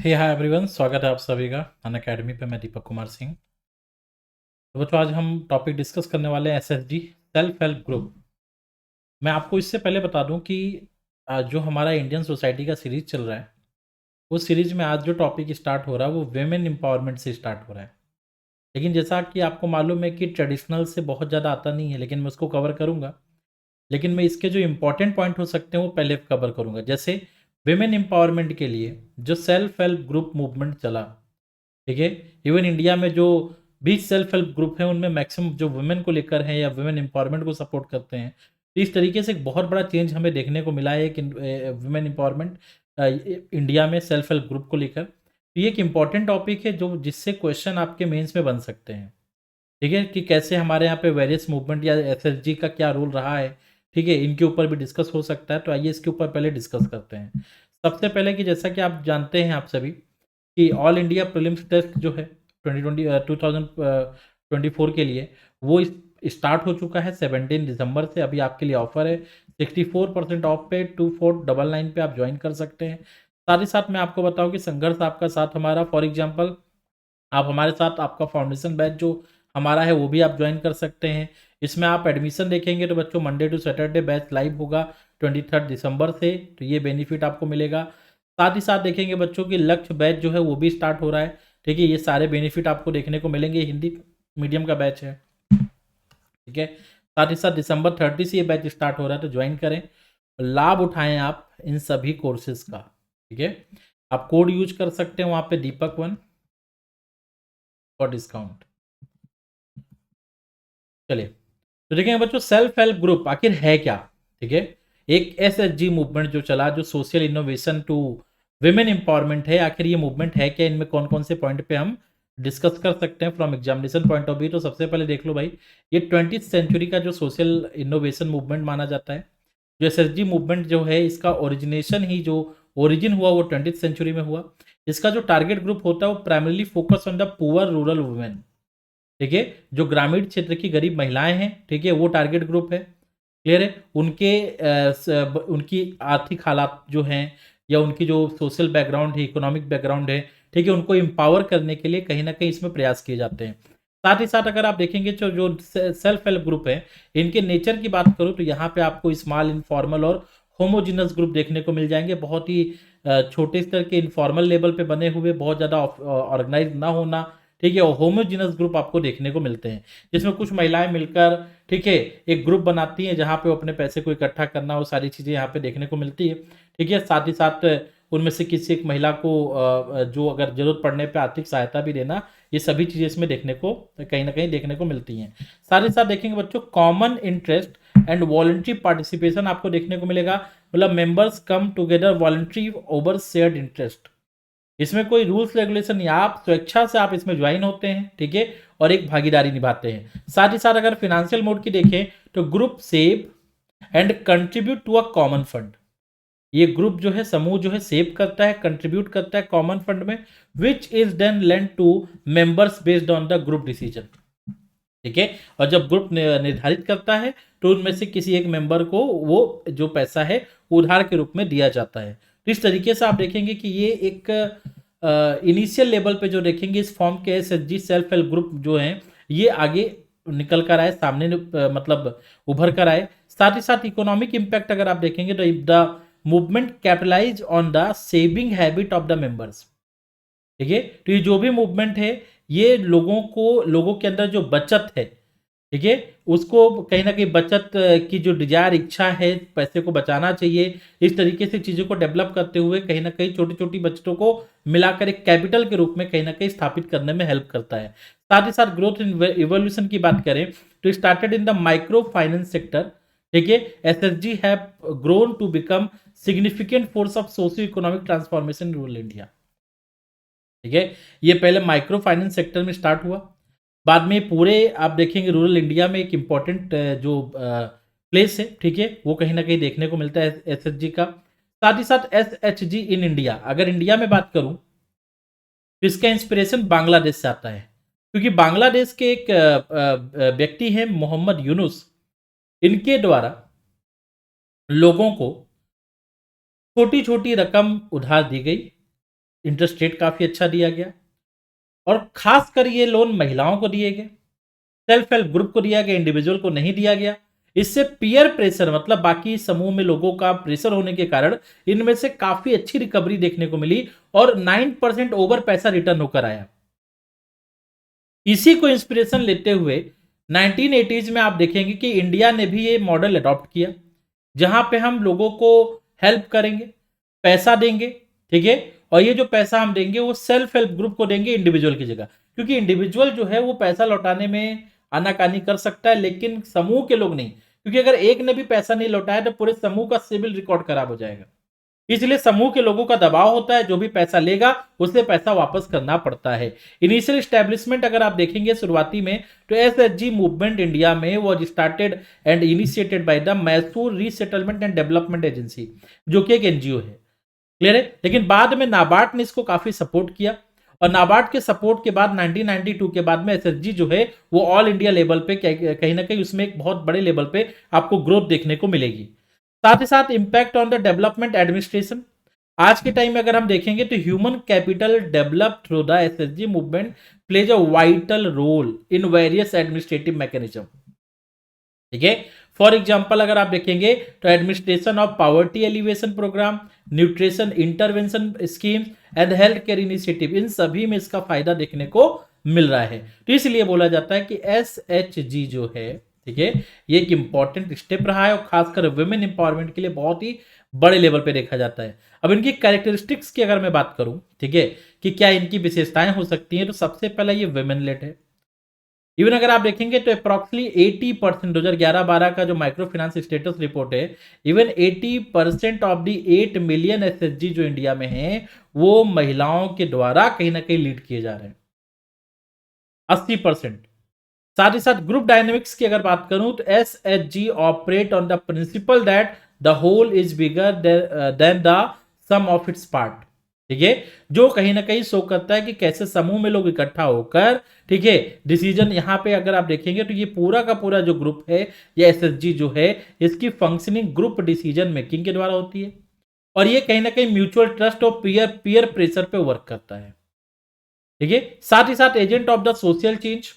हे hi everyone, स्वागत है आप सभी का अन अकेडमी पे। मैं दीपक कुमार सिंह। तो बच्चों, आज हम टॉपिक डिस्कस करने वाले हैं एसएचजी, सेल्फ हेल्प ग्रुप। मैं आपको इससे पहले बता दूं कि जो हमारा इंडियन सोसाइटी का सीरीज चल रहा है, उस सीरीज में आज जो टॉपिक स्टार्ट हो रहा है वो वेमेन एम्पावरमेंट से स्टार्ट हो रहा है। लेकिन जैसा कि आपको मालूम है कि ट्रेडिशनल से बहुत ज़्यादा आता नहीं है, लेकिन मैं उसको कवर करूँगा। लेकिन मैं इसके जो इंपॉर्टेंट पॉइंट हो सकते हैं वो पहले कवर करूँगा। जैसे वेमेन एम्पावरमेंट के लिए जो सेल्फ हेल्प ग्रुप मूवमेंट चला, ठीक है। इवन इंडिया में जो भी सेल्फ हेल्प ग्रुप है उनमें मैक्सिमम जो वुमेन को लेकर हैं या वुमेन एम्पावरमेंट को सपोर्ट करते हैं। तो इस तरीके से एक बहुत बड़ा चेंज हमें देखने को मिला है कि वुमेन एम्पावरमेंट इंडिया में सेल्फ हेल्प ग्रुप को लेकर। तो ये एक इम्पॉर्टेंट टॉपिक है जो जिससे क्वेश्चन आपके मेंस में बन सकते हैं, ठीक है, कि कैसे हमारे यहाँ पे वेरियस मूवमेंट या एसएचजी का क्या रोल रहा है, ठीक है, इनके ऊपर भी डिस्कस हो सकता है। तो आइए इसके ऊपर पहले डिस्कस करते हैं। सबसे पहले कि जैसा कि आप जानते हैं आप सभी कि ऑल इंडिया प्रीलिम्स टेस्ट जो है 2024 के लिए वो स्टार्ट हो चुका है 17 दिसंबर से। अभी आपके लिए ऑफर है 64% ऑफ पे 2499 पे आप ज्वाइन कर सकते हैं। साथ ही साथ मैं आपको बताऊं कि संघर्ष आपका साथ हमारा, फॉर एग्जांपल आप हमारे साथ आपका फाउंडेशन बैच जो हमारा है वो भी आप ज्वाइन कर सकते हैं। इसमें आप एडमिशन देखेंगे तो बच्चों Monday to Saturday batch live होगा 23 दिसंबर से, तो ये बेनिफिट आपको मिलेगा। साथ ही साथ देखेंगे बच्चों की लक्ष्य बैच जो है वो भी स्टार्ट हो रहा है, ठीक है। ये सारे बेनिफिट आपको देखने को मिलेंगे। हिंदी मीडियम का बैच है, ठीक है। साथ ही साथ दिसंबर 30 से ये बैच स्टार्ट हो रहा है, तो ज्वाइन करें, लाभ उठाएं आप इन सभी कोर्सेज का, ठीक है। आप कोड यूज कर सकते हैं वहां पे दीपक 1 फॉर डिस्काउंट। चलिए, तो देखेंगे बच्चों सेल्फ हेल्प ग्रुप आखिर है क्या, ठीक है। एक एसएचजी मूवमेंट जो चला, जो social innovation to women empowerment है, आखिर ये मूवमेंट है क्या, इनमें कौन कौन से पॉइंट पे हम डिस्कस कर सकते हैं from examination point of view. तो सबसे पहले देख लो भाई, ये 20th सेंचुरी का जो सोशल इनोवेशन मूवमेंट माना जाता है। जो एसएचजी मूवमेंट जो है इसका ओरिजिनेशन ही जो ओरिजिन हुआ वो 20th सेंचुरी में हुआ। इसका जो टारगेट ग्रुप होता है वो primarily focus on the poor rural women, ठीक है। जो ग्रामीण क्षेत्र की गरीब महिलाएं हैं, ठीक है, वो टारगेट ग्रुप है। क्लियर है। उनकी आर्थिक हालात जो हैं या उनकी जो सोशल बैकग्राउंड है, इकोनॉमिक बैकग्राउंड है, ठीक है, उनको एम्पावर करने के लिए कहीं ना कहीं इसमें प्रयास किए जाते हैं। साथ ही साथ अगर आप देखेंगे जो जो सेल्फ हेल्प ग्रुप है, इनके नेचर की बात करूं तो यहाँ पे आपको स्मॉल इनफॉर्मल और होमोजिनस ग्रुप देखने को मिल जाएंगे। बहुत ही छोटे स्तर के इनफॉर्मल लेवल पे बने हुए, बहुत ज़्यादा ऑर्गेनाइज ना होना, ठीक है, और होमोजिनस ग्रुप आपको देखने को मिलते हैं, जिसमें कुछ महिलाएं मिलकर, ठीक है, एक ग्रुप बनाती हैं जहां पे वो अपने पैसे को इकट्ठा करना, वो सारी चीज़ें यहाँ पे देखने को मिलती है, ठीक है। साथ ही साथ उनमें से किसी एक महिला को जो अगर जरूरत पड़ने पे आर्थिक सहायता भी देना, ये सभी चीज़ें इसमें देखने को कहीं ना कहीं देखने को मिलती हैं। साथ ही साथ देखेंगे बच्चों common interest and voluntary participation आपको देखने को मिलेगा। मतलब members come together voluntary over shared interest. इसमें कोई रूल्स रेगुलेशन नहीं, आप स्वेच्छा से आप इसमें ज्वाइन होते हैं, ठीक है, और एक भागीदारी निभाते हैं। साथ ही साथ अगर फिनेंशियल मोड की देखें तो group save and contribute to a common fund. ये ग्रुप जो है, समूह जो है, सेव करता है, कंट्रीब्यूट करता है कॉमन फंड में, which is then lent to members based on the group decision, ठीक है। और जब ग्रुप निर्धारित करता है तो उनमें से किसी एक मेंबर को वो जो पैसा है उधार के रूप में दिया जाता है। तो इस तरीके से आप देखेंगे कि ये एक इनिशियल लेवल पे जो देखेंगे इस फॉर्म के एसएचजी सेल्फ हेल्प ग्रुप जो हैं ये आगे निकल कर आए, सामने मतलब उभर कर आए। साथ ही साथ इकोनॉमिक इम्पैक्ट अगर आप देखेंगे तो the movement capitalise on the saving habit of the members, ठीक है। तो ये जो भी मूवमेंट है ये लोगों के अंदर जो बचत है, ठीक है, उसको कहीं ना कहीं बचत की जो डिजायर इच्छा है, पैसे को बचाना चाहिए, इस तरीके से चीज़ों को डेवलप करते हुए कहीं ना कहीं छोटी छोटी बचतों को मिलाकर एक कैपिटल के रूप में कहीं ना कहीं स्थापित करने में हेल्प करता है। साथ ही साथ ग्रोथ इवोल्यूशन की बात करें तो started in the micro finance sector, ठीक है, SHG have grown to become significant force of socio economic transformation in rural India, ठीक है। ये पहले माइक्रो फाइनेंस सेक्टर में स्टार्ट हुआ, बाद में पूरे आप देखेंगे रूरल इंडिया में एक इम्पॉर्टेंट जो प्लेस है, ठीक है, वो कहीं ना कहीं देखने को मिलता है एसएचजी का। साथ ही साथ एसएचजी इन इंडिया, अगर इंडिया में बात करूं तो इसका इंस्पिरेशन बांग्लादेश से आता है, क्योंकि बांग्लादेश के एक व्यक्ति हैं मोहम्मद यूनुस, इनके द्वारा लोगों को छोटी छोटी रकम उधार दी गई, इंटरेस्ट रेट काफ़ी अच्छा दिया गया और खासकर ये लोन महिलाओं को दिए गए, सेल्फ हेल्प ग्रुप को दिया गया, इंडिविजुअल को नहीं दिया गया। इससे पीयर प्रेशर मतलब बाकी समूह में लोगों का प्रेशर होने के कारण इनमें से काफ़ी अच्छी रिकवरी देखने को मिली और 9% ओवर पैसा रिटर्न होकर आया। इसी को इंस्पिरेशन लेते हुए 1980s में आप देखेंगे कि इंडिया ने भी ये मॉडल अडॉप्ट किया, जहां पे हम लोगों को हेल्प करेंगे, पैसा देंगे, ठीक है। और ये जो पैसा हम देंगे वो सेल्फ हेल्प ग्रुप को देंगे इंडिविजुअल की जगह, क्योंकि इंडिविजुअल जो है वो पैसा लौटाने में आनाकानी कर सकता है, लेकिन समूह के लोग नहीं, क्योंकि अगर एक ने भी पैसा नहीं लौटाया तो पूरे समूह का सिविल रिकॉर्ड खराब हो जाएगा। इसलिए समूह के लोगों का दबाव होता है, जो भी पैसा लेगा उसे पैसा वापस करना पड़ता है। इनिशियल स्टैब्लिशमेंट अगर आप देखेंगे शुरुआती में, तो एसएचजी मूवमेंट इंडिया में was started and initiated by the Mysore resettlement and development agency, जो कि एक एनजीओ है, क्लियर है। लेकिन बाद में नाबार्ड ने इसको काफी सपोर्ट किया और नाबार्ड के सपोर्ट के बाद 1992 के बाद में एसएचजी जो है वो ऑल इंडिया लेवल पे कहीं ना कहीं उसमें एक बहुत बड़े लेवल पे आपको ग्रोथ देखने को मिलेगी। साथ ही साथ impact on the development administration, आज के टाइम में अगर हम देखेंगे तो human capital develop through the SHG movement plays a vital role in various administrative mechanism, ठीक है। फॉर एग्जाम्पल अगर आप देखेंगे तो administration of poverty alleviation programme, nutrition intervention schemes and health care initiative, इन सभी में इसका फायदा देखने को मिल रहा है। तो इसलिए बोला जाता है कि एसएचजी जो है, ठीक है, ये एक इंपॉर्टेंट स्टेप रहा है और खासकर वुमेन इंपावरमेंट के लिए बहुत ही बड़े लेवल पे देखा जाता है। अब इनकी कैरेक्टरिस्टिक्स की अगर मैं बात करूं, ठीक है, कि क्या इनकी विशेषताएं हो सकती हैं, तो सबसे पहला ये वुमेन लेड है। इवन अगर आप देखेंगे तो अप्रॉक्सिमेटली 80% 2011-12 का जो माइक्रो फाइनेंस स्टेटस रिपोर्ट है, even 80% of the 8 million SHG जो इंडिया में है वो महिलाओं के द्वारा कहीं ना कहीं लीड किए जा रहे हैं, 80%। साथ ही साथ ग्रुप डायनेमिक्स की अगर बात करूं तो SHG operate on the principle that the whole is bigger than the sum of its part, ठीक है, जो कहीं ना कहीं शो करता है कि कैसे समूह में लोग इकट्ठा होकर, ठीक है, डिसीजन, यहां पे अगर आप देखेंगे तो ये पूरा का पूरा जो ग्रुप है या एसएचजी जो है, इसकी फंक्शनिंग ग्रुप डिसीजन मेकिंग के द्वारा होती है और ये कहीं ना कहीं म्यूचुअल ट्रस्ट और पीयर पीयर प्रेशर पे वर्क करता है, ठीक है। साथ ही साथ agent of the social change,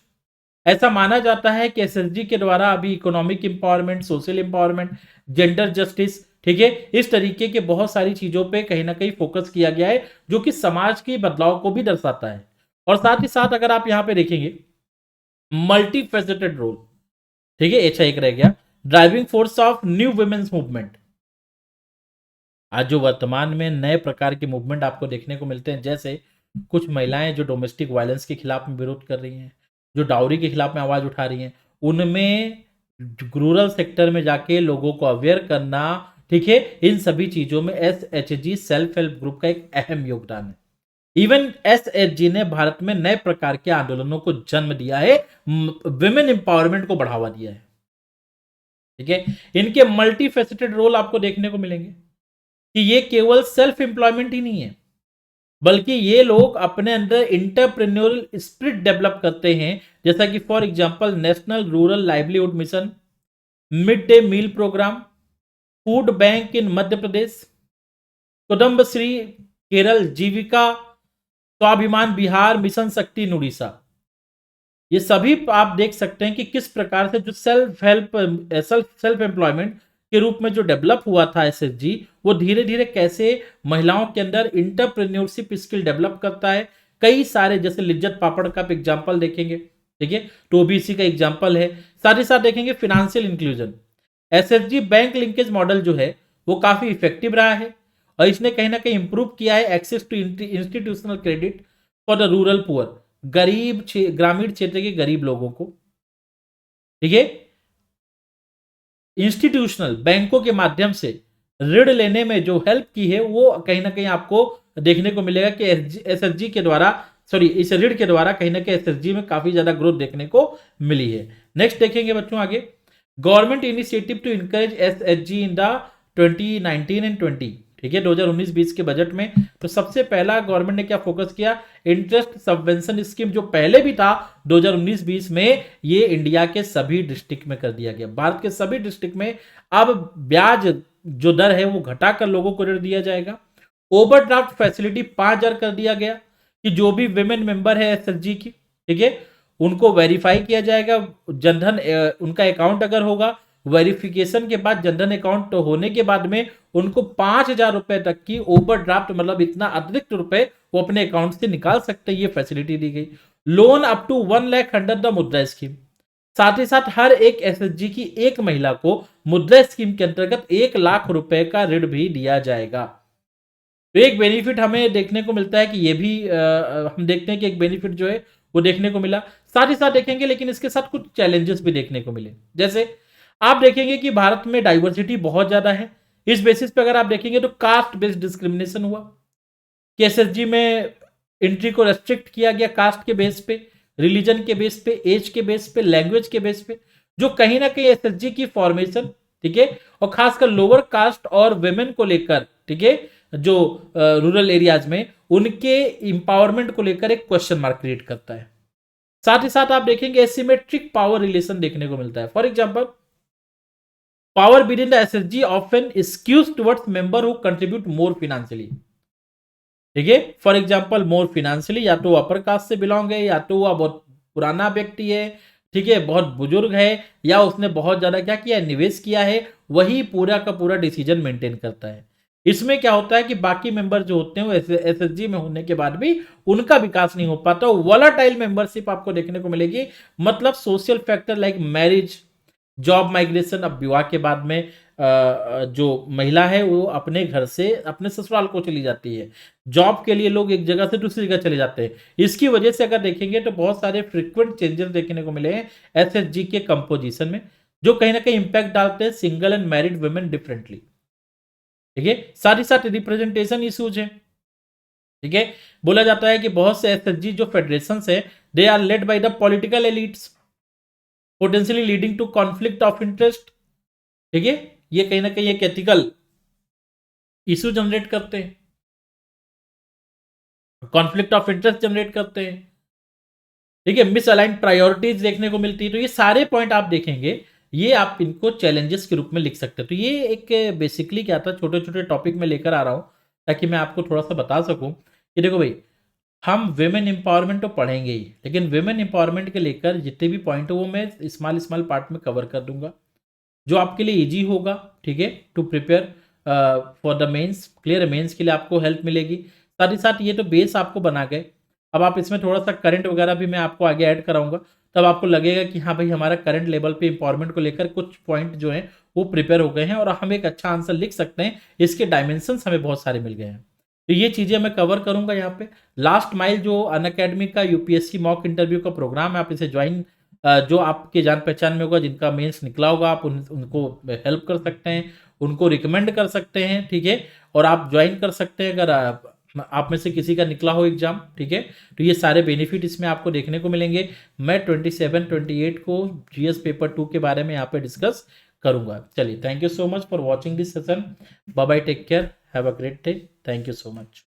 ऐसा माना जाता है कि एसएचजी के द्वारा अभी economic empowerment, social empowerment, gender justice, ठीक है, इस तरीके के बहुत सारी चीजों पे कहीं ना कहीं फोकस किया गया है, जो कि समाज के बदलाव को भी दर्शाता है। और साथ ही साथ अगर आप यहां पे देखेंगे मल्टी फेसेटेड रोल, ठीक है, अच्छा एक रह गया driving force of new women's movement. आज जो वर्तमान में नए प्रकार के मूवमेंट आपको देखने को मिलते हैं, जैसे कुछ महिलाएं जो डोमेस्टिक वायलेंस के खिलाफ में विरोध कर रही हैं, जो डाउरी के खिलाफ में आवाज उठा रही हैं, उनमें रूरल सेक्टर में जाके लोगों को अवेयर करना, ठीक है, इन सभी चीजों में एसएचजी सेल्फ हेल्प ग्रुप का एक अहम योगदान है। इवन एसएचजी ने भारत में नए प्रकार के आंदोलनों को जन्म दिया है, विमेन एम्पावरमेंट को बढ़ावा दिया है, ठीक है। इनके मल्टी फेसेटेड रोल आपको देखने को मिलेंगे कि ये केवल सेल्फ एम्प्लॉयमेंट ही नहीं है, बल्कि ये लोग अपने अंदर इंटरप्रेन्योरल स्पिरिट डेवलप करते हैं, जैसा कि for example national rural livelihood mission, mid day meal programme, food bank in Madhya Pradesh, Kudumbashree Kerala, Jeevika Swabhiman Bihar, mission शक्ति इन उड़ीसा। ये सभी आप देख सकते हैं कि किस प्रकार से जो सेल्फ एम्प्लॉयमेंट के रूप में जो डेवलप हुआ था एसएचजी, वो धीरे धीरे कैसे महिलाओं के अंदर इंटरप्रेन्योरशिप स्किल डेवलप करता है। कई सारे, जैसे लिज्जत पापड़ का एग्जांपल देखेंगे, ठीक है, तो ओबीसी का एग्जांपल है। साथ ही साथ देखेंगे financial inclusion, SHG bank linkage model जो है वो काफी इफेक्टिव रहा है और इसने कहीं ना कहीं इंप्रूव किया है access to institutional credit for the rural poor, ग्रामीण क्षेत्र के गरीब लोगों को, ठीक है। इंस्टीट्यूशनल बैंकों के माध्यम से ऋण लेने में जो हेल्प की है वो कहीं ना कहीं आपको देखने को मिलेगा कि एसएचजी के द्वारा, सॉरी, इस ऋण के द्वारा कहीं ना कहीं एसएचजी में काफी ज्यादा ग्रोथ देखने को मिली है। नेक्स्ट देखेंगे बच्चों आगे, government initiative to encourage SHG in the 2019 and 20, ठीक है, 2019-20 के बजट में। तो सबसे पहला गवर्नमेंट ने क्या फोकस किया, इंटरेस्ट सबवेंशन स्कीम, जो पहले भी था 2019-20 में, ये इंडिया के सभी डिस्ट्रिक्ट में कर दिया गया। भारत के सभी डिस्ट्रिक्ट में अब ब्याज जो दर है वो घटाकर लोगों को ऋण दिया जाएगा ओवरड्राफ्ट फैसिलिटी 5,000 कर दिया गया कि जो भी विमेन मेंबर है एसएचजी की, ठीक है, उनको वेरीफाई किया जाएगा। जनधन उनका अकाउंट अगर होगा, वेरिफिकेशन के बाद जनधन अकाउंट होने के बाद में उनको 5,000 रुपए तक की ओवरड्राफ्ट, मतलब इतना अतिरिक्त रुपए वो अपने अकाउंट से निकाल सकते हैं। ये फैसिलिटी दी गई। Loan up to 1 lakh under the Mudra scheme. साथ ही साथ हर एक एसएचजी की एक महिला को मुद्रा स्कीम के अंतर्गत 1 लाख रुपए का ऋण भी दिया जाएगा। तो एक बेनिफिट हमें देखने को मिलता है कि ये भी हम देखते हैं कि एक बेनिफिट जो है वो देखने को मिला। साथ ही साथ देखेंगे लेकिन इसके साथ कुछ चैलेंजेस भी देखने को मिले। जैसे आप देखेंगे कि भारत में डाइवर्सिटी बहुत ज्यादा है। इस बेसिस पे अगर आप देखेंगे तो कास्ट बेस्ड डिस्क्रिमिनेशन हुआ कि एसएसजी में एंट्री को रेस्ट्रिक्ट किया गया कास्ट के बेस पे, रिलीजन के बेस पे, एज के बेस पे, लैंग्वेज के बेस पे, जो कहीं ना कहीं एसएसजी की फॉर्मेशन, ठीक है, और खासकर लोअर कास्ट और वेमेन को लेकर, ठीक है, जो रूरल एरियाज में उनके इंपावरमेंट को लेकर एक क्वेश्चन मार्क क्रिएट करता है। साथ ही साथ आप देखेंगे एसिमेट्रिक पावर रिलेशन देखने को मिलता है। For example, power within the SSG often skews towards member who contribute more financially, ठीक है। फॉर एग्जाम्पल मोर फिनेंशियली, या तो अपर कास्ट से बिलोंग है, या तो वह बहुत पुराना व्यक्ति है, ठीक है, बहुत बुजुर्ग है, या उसने बहुत ज्यादा क्या किया, निवेश किया है, वही पूरा का पूरा डिसीजन मेंटेन करता है। इसमें क्या होता है कि बाकी मेंबर जो होते हैं वो एसएसजी में होने के बाद भी उनका विकास नहीं हो पाता। वोलाटाइल मेंबरशिप आपको देखने को मिलेगी। मतलब social factor like marriage, job migration, अब विवाह के बाद में जो महिला है वो अपने घर से अपने ससुराल को चली जाती है। जॉब के लिए लोग एक जगह से दूसरी जगह चले जाते हैं। इसकी वजह से अगर देखेंगे तो बहुत सारे फ्रिक्वेंट चेंजेस देखने को मिले हैं एसएचजी के कंपोजिशन में, जो कहीं ना कहीं इंपैक्ट डालते हैं single and married women differently, ठीक है। साथ ही साथ रिप्रेजेंटेशन इश्यूज है, ठीक है। बोला जाता है कि बहुत से एसएचजी जो फेडरेशन है, they are led by the political elites, potentially leading to conflict of interest, ठीक है। ये कहीं ना कहीं एक एथिकल इशू जनरेट करते हैं, कॉन्फ्लिक्ट ऑफ इंटरेस्ट जनरेट करते हैं, ठीक है। मिसअलाइंड प्रायोरिटीज देखने को मिलती है। तो ये सारे पॉइंट आप देखेंगे, ये आप इनको चैलेंजेस के रूप में लिख सकते हैं। तो ये एक बेसिकली क्या था, छोटे छोटे टॉपिक में लेकर आ रहा हूं ताकि मैं आपको थोड़ा सा बता सकूं कि देखो भाई, हम वेमेन एम्पावरमेंट तो पढ़ेंगे ही, लेकिन वेमेन एम्पावरमेंट के लेकर जितने भी पॉइंट है वो मैं स्मॉल स्मॉल पार्ट में कवर कर दूंगा, जो आपके लिए इजी होगा, ठीक है, to prepare for the mains. Clear, mains के लिए आपको हेल्प मिलेगी। साथ ही साथ ये तो बेस आपको बना गए। अब आप इसमें थोड़ा सा करंट वगैरह भी मैं आपको आगे ऐड कराऊंगा, तब आपको लगेगा कि हाँ भाई, हमारा करंट लेवल पे इंपॉर्टेंट को लेकर कुछ पॉइंट जो हैं वो प्रिपेयर हो गए हैं और हम एक अच्छा आंसर लिख सकते हैं। इसके डायमेंशंस हमें बहुत सारे मिल गए हैं। तो ये चीज़ें मैं कवर करूंगा यहाँ पे। लास्ट माइल जो अनअकैडमी का यूपीएससी मॉक इंटरव्यू का प्रोग्राम है, आप इसे ज्वाइन, जो आपके जान पहचान में होगा, जिनका मेंस निकला होगा, आप उनको हेल्प कर सकते हैं, उनको रिकमेंड कर सकते हैं, ठीक है। और आप ज्वाइन कर सकते हैं अगर आप में से किसी का निकला हो एग्जाम, ठीक है। तो ये सारे बेनिफिट इसमें आपको देखने को मिलेंगे। मैं 27-28 को जीएस पेपर 2 के बारे में यहाँ पे डिस्कस करूंगा। चलिए, thank you so much for watching this session. Bye bye, take care, have a great day, thank you so much.